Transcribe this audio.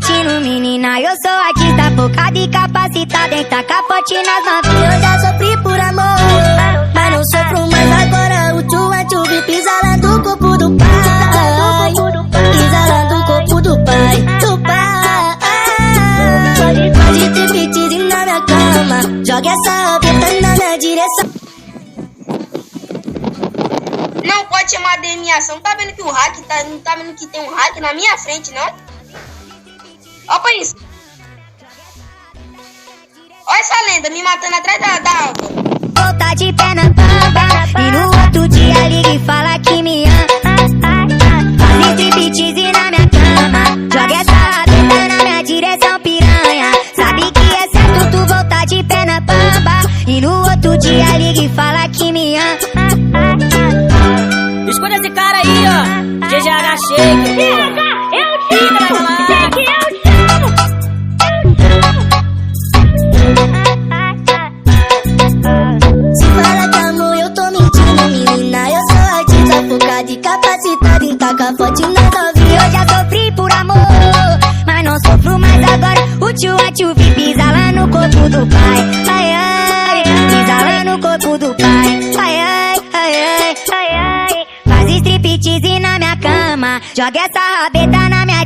mentindo, menina. Eu sou artista focada e capacitada em tacar pote nas novinhas. Eu já sofri por amor, mas não sofro mais agora. O tchu pisa lá do corpo do pai, pisa lá do corpo do pai, do pai. Faz striptease na minha cama, joga essa rabeta na minha direção. Não pode chamar de ação. Tá vendo que o hack não tá vendo que tem um hack na minha frente, não? Ó pra isso. Olha essa lenda me matando atrás da alta. Volta de pé na bamba e no outro dia liga e fala que me ama. Faz striptease na minha cama, joga essa rabeta na minha direção, piranha. Sabe que é certo tu voltar de pé na bamba e no outro dia liga e fala que me ama. Escuta esse cara aí, ó. GGH Shake. Eu te amo, Se fala que amor, eu tô mentindo, menina. Eu sou artista focada e capacitada em tacar forte na novinha. Eu já sofri por amor, mas não sofro mais agora. O tchu pisa lá no corpo do pai. Ai, ai, pisa lá no corpo do pai. Ai, ai, ai, ai, ai, ai. Faz striptease na minha cama, joga essa rabeta na minha